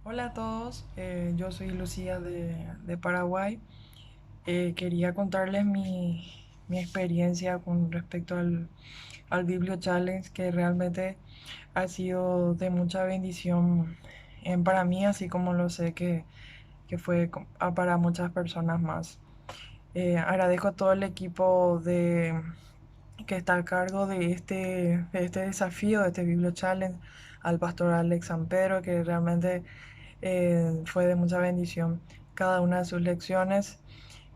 Hola a todos, yo soy Lucía de Paraguay. Quería contarles mi experiencia con respecto al Biblio Challenge, que realmente ha sido de mucha bendición para mí, así como lo sé que fue para muchas personas más. Agradezco a todo el equipo que está a cargo de este desafío, de este Biblio Challenge, al pastor Alex San Pedro, que realmente fue de mucha bendición cada una de sus lecciones,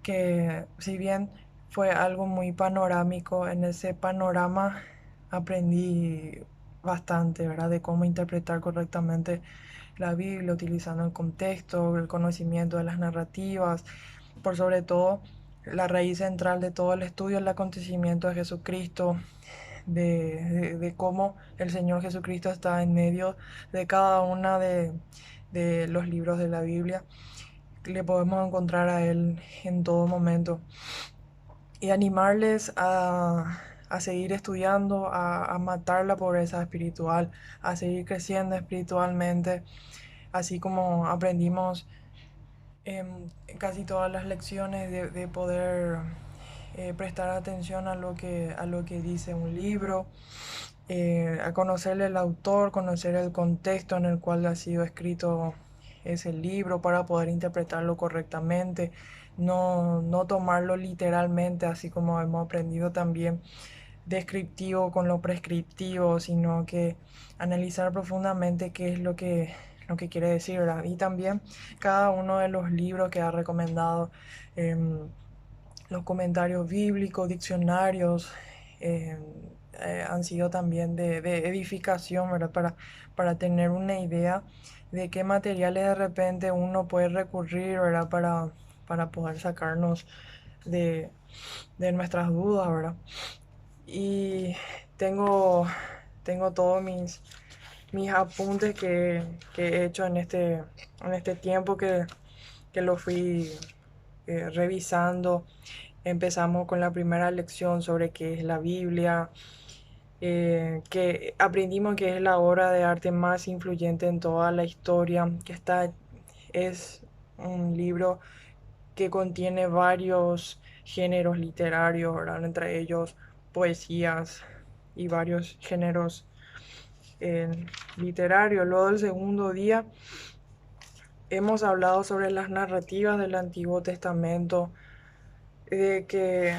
que si bien fue algo muy panorámico, en ese panorama aprendí bastante, ¿verdad? De cómo interpretar correctamente la Biblia, utilizando el contexto, el conocimiento de las narrativas, por sobre todo la raíz central de todo el estudio, el acontecimiento de Jesucristo, de cómo el Señor Jesucristo está en medio de cada una de los libros de la Biblia. Le podemos encontrar a Él en todo momento. Y animarles a seguir estudiando, a matar la pobreza espiritual, a seguir creciendo espiritualmente, así como aprendimos en casi todas las lecciones de poder prestar atención a lo que dice un libro, a conocer el autor, conocer el contexto en el cual ha sido escrito ese libro para poder interpretarlo correctamente, no tomarlo literalmente, así como hemos aprendido también descriptivo con lo prescriptivo, sino que analizar profundamente qué es lo que quiere decir, ¿verdad? Y también cada uno de los libros que ha recomendado, em, los comentarios bíblicos, diccionarios, em, han sido también de edificación, ¿verdad? Para tener una idea de qué materiales de repente uno puede recurrir, ¿verdad? Para poder sacarnos de, de nuestras dudas, ¿verdad? Y tengo, tengo todos mis apuntes que he hecho en este tiempo que lo fui revisando. Empezamos con la primera lección sobre qué es la Biblia, que aprendimos que es la obra de arte más influyente en toda la historia, es un libro que contiene varios géneros literarios, ¿verdad? Entre ellos poesías y varios géneros literarios. Luego del segundo día hemos hablado sobre las narrativas del Antiguo Testamento, de que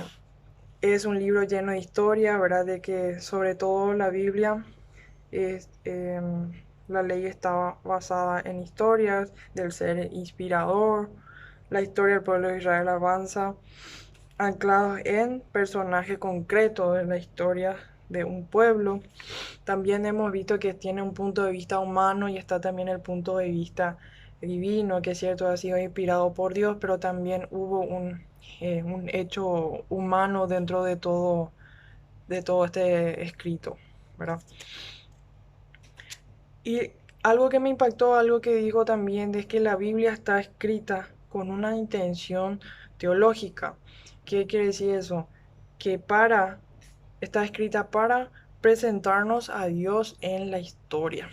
es un libro lleno de historia, ¿verdad? De que sobre todo la Biblia, es, la ley está basada en historias del ser inspirador. La historia del pueblo de Israel avanza anclados en personajes concretos de la historia de un pueblo. También hemos visto que tiene un punto de vista humano y está también el punto de vista divino, que es cierto, ha sido inspirado por Dios, pero también hubo un hecho humano dentro de todo este escrito, ¿verdad? Y algo que me impactó, algo que dijo también, es que la Biblia está escrita con una intención teológica. ¿Qué quiere decir eso? Que está escrita para presentarnos a Dios en la historia.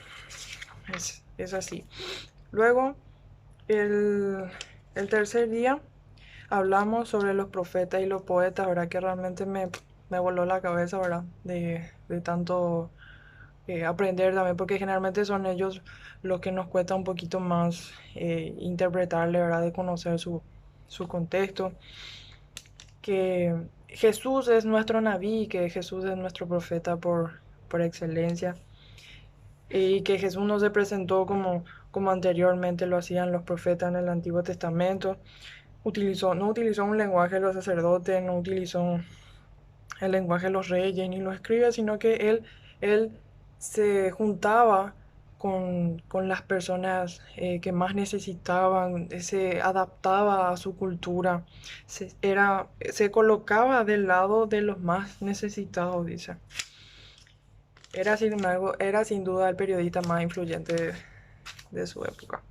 Es así. Luego, el, el tercer día, hablamos sobre los profetas y los poetas, ¿verdad? Que realmente me voló la cabeza, ¿verdad? De tanto aprender también, porque generalmente son ellos los que nos cuesta un poquito más interpretarle, ¿verdad? De conocer su contexto. Que Jesús es nuestro Naví, que Jesús es nuestro profeta por excelencia, y que Jesús no se presentó como anteriormente lo hacían los profetas en el Antiguo Testamento. No utilizó un lenguaje de los sacerdotes, no utilizó el lenguaje de los reyes ni los escribas, sino que él se juntaba con las personas que más necesitaban, se adaptaba a su cultura, se colocaba del lado de los más necesitados, dice. Era sin duda el periodista más influyente de su época.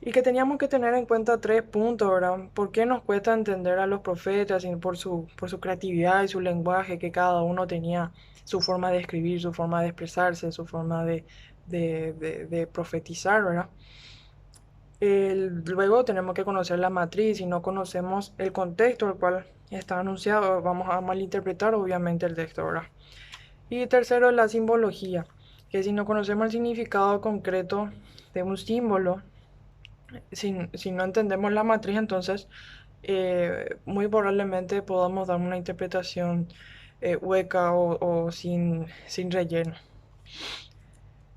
Y que teníamos que tener en cuenta tres puntos, ¿verdad? ¿Por qué nos cuesta entender a los profetas por su creatividad y su lenguaje, que cada uno tenía su forma de escribir, su forma de expresarse, su forma de profetizar, ¿verdad? Luego tenemos que conocer la matriz. Si no conocemos el contexto al cual está anunciado, vamos a malinterpretar obviamente el texto, ¿verdad? Y tercero, la simbología, que si no conocemos el significado concreto de un símbolo, si no entendemos la matriz, entonces muy probablemente podamos dar una interpretación hueca o sin relleno.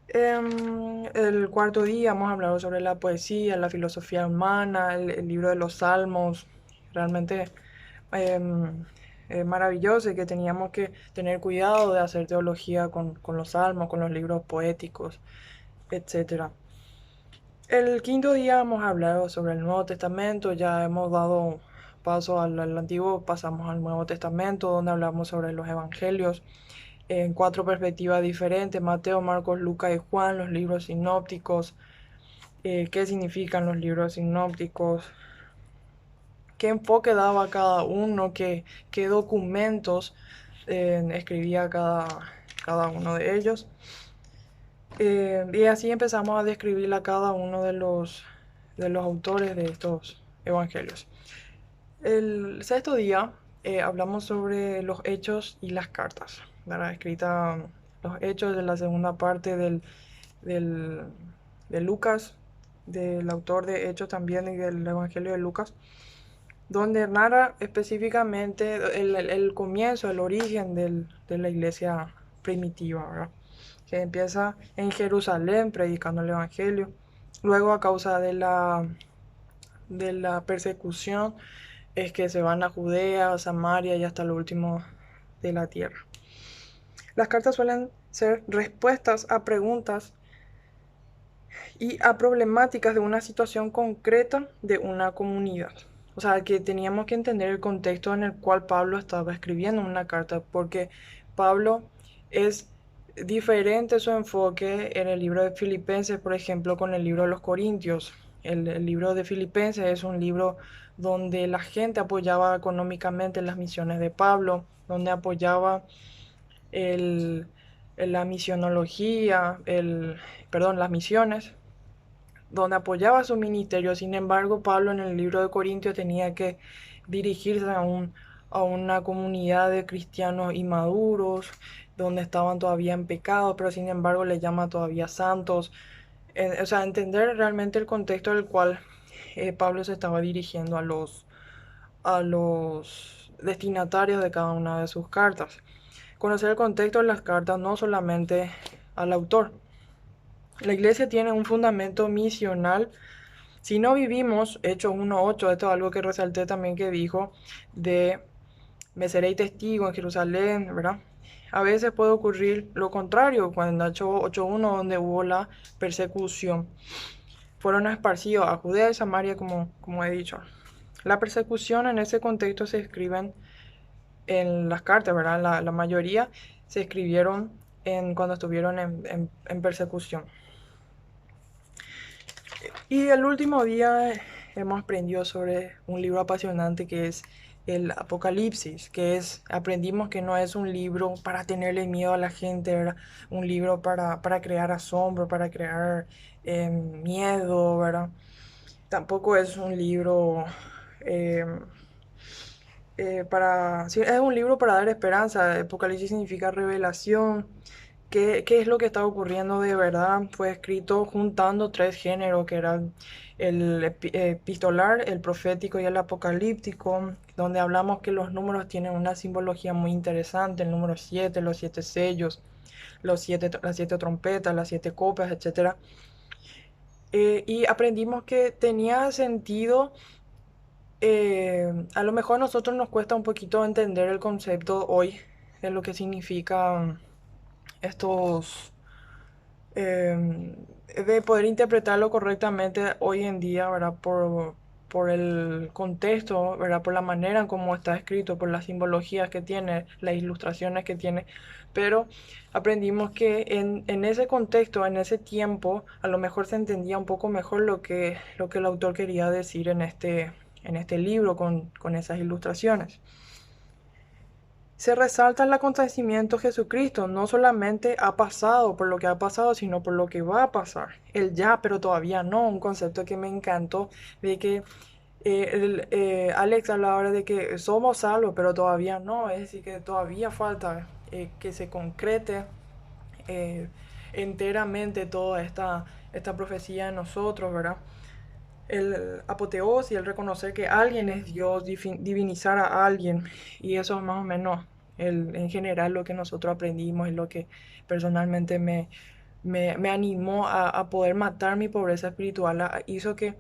El cuarto día hemos hablado sobre la poesía, la filosofía humana, el libro de los salmos, realmente em, maravilloso, y que teníamos que tener cuidado de hacer teología con los salmos, con los libros poéticos, etcétera. El quinto día hemos hablado sobre el Nuevo Testamento, ya hemos dado paso al Antiguo, pasamos al Nuevo Testamento, donde hablamos sobre los Evangelios en cuatro perspectivas diferentes: Mateo, Marcos, Lucas y Juan, los libros sinópticos, qué significan los libros sinópticos, qué enfoque daba cada uno, qué documentos escribía cada uno de ellos. Y así empezamos a describir a cada uno de los autores de estos evangelios. El sexto día hablamos sobre los hechos y las cartas, ¿verdad? Escrita los hechos de la segunda parte del, de Lucas, del autor de Hechos también y del Evangelio de Lucas, donde narra específicamente el comienzo, el origen de la iglesia primitiva, ¿verdad? Que empieza en Jerusalén predicando el Evangelio. Luego, a causa de la persecución, es que se van a Judea, a Samaria y hasta lo último de la tierra. Las cartas suelen ser respuestas a preguntas y a problemáticas de una situación concreta de una comunidad. O sea, que teníamos que entender el contexto en el cual Pablo estaba escribiendo una carta, porque Pablo es diferente su enfoque en el libro de Filipenses, por ejemplo, con el libro de los Corintios. El libro de Filipenses es un libro donde la gente apoyaba económicamente las misiones de Pablo, donde apoyaba el, la misionología, perdón, las misiones, donde apoyaba su ministerio. Sin embargo, Pablo en el libro de Corintios tenía que dirigirse a una comunidad de cristianos inmaduros, donde estaban todavía en pecado, pero sin embargo le llama todavía santos. O sea, entender realmente el contexto en el cual Pablo se estaba dirigiendo a los destinatarios de cada una de sus cartas. Conocer el contexto de las cartas, no solamente al autor. La iglesia tiene un fundamento misional. Si no vivimos Hechos 1:8, esto es algo que resalté también que dijo, de me seréis testigo en Jerusalén, ¿verdad? A veces puede ocurrir lo contrario, cuando en Hechos 8:1, donde hubo la persecución, fueron esparcidos a Judea y Samaria, como he dicho. La persecución en ese contexto se escriben en las cartas, ¿verdad? La mayoría se escribieron cuando estuvieron en persecución. Y el último día hemos aprendido sobre un libro apasionante que es el Apocalipsis, aprendimos que no es un libro para tenerle miedo a la gente, ¿verdad? Un libro para crear asombro, para crear miedo, ¿verdad? Tampoco es un libro eh, sí, es un libro para dar esperanza. Apocalipsis significa revelación. ¿Qué es lo que está ocurriendo de verdad? Fue escrito juntando tres géneros, que eran el epistolar, el profético y el apocalíptico, donde hablamos que los números tienen una simbología muy interesante: el número 7, los 7 sellos, las 7 trompetas, las 7 copas, etcétera. Y aprendimos que tenía sentido. A lo mejor a nosotros nos cuesta un poquito entender el concepto hoy de lo que significa estos, de poder interpretarlo correctamente hoy en día, ¿verdad? Por el contexto, ¿verdad? Por la manera en cómo está escrito, por las simbologías que tiene, las ilustraciones que tiene. Pero aprendimos que en ese contexto, en ese tiempo, a lo mejor se entendía un poco mejor lo que el autor quería decir en este libro con esas ilustraciones. se resalta el acontecimiento de Jesucristo. No solamente ha pasado por lo que ha pasado, sino por lo que va a pasar. El ya, pero todavía no. Un concepto que me encantó de que Alex habla ahora de que somos salvos, pero todavía no. Es decir, que todavía falta que se concrete eh, enteramente toda esta profecía en nosotros, ¿verdad? El apoteosis y el reconocer que alguien es Dios, divinizar a alguien, y eso es más o menos en general lo que nosotros aprendimos y lo que personalmente me animó a poder matar mi pobreza espiritual, hizo que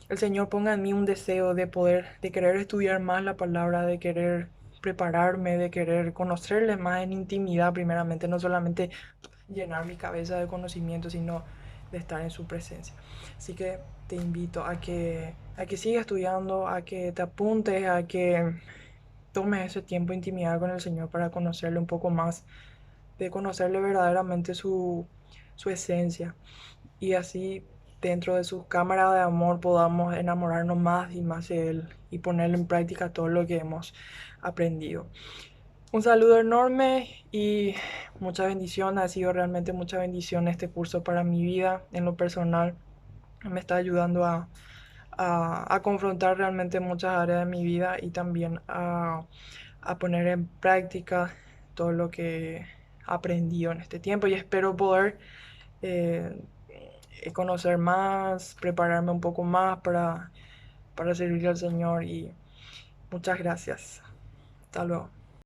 el Señor ponga en mí un deseo de poder, de querer estudiar más la palabra, de querer prepararme, de querer conocerle más en intimidad primeramente, no solamente llenar mi cabeza de conocimiento, sino de estar en su presencia. Así que te invito a que sigas estudiando, a que te apuntes, a que tomes ese tiempo de intimidad con el Señor para conocerle un poco más, de conocerle verdaderamente su esencia. Y así dentro de sus cámaras de amor podamos enamorarnos más y más de Él y ponerlo en práctica todo lo que hemos aprendido. Un saludo enorme y mucha bendición. Ha sido realmente mucha bendición este curso para mi vida en lo personal. Me está ayudando a confrontar realmente muchas áreas de mi vida y también a poner en práctica todo lo que he aprendido en este tiempo y espero poder eh, conocer más, prepararme un poco más para servirle al Señor y muchas gracias. Hasta luego.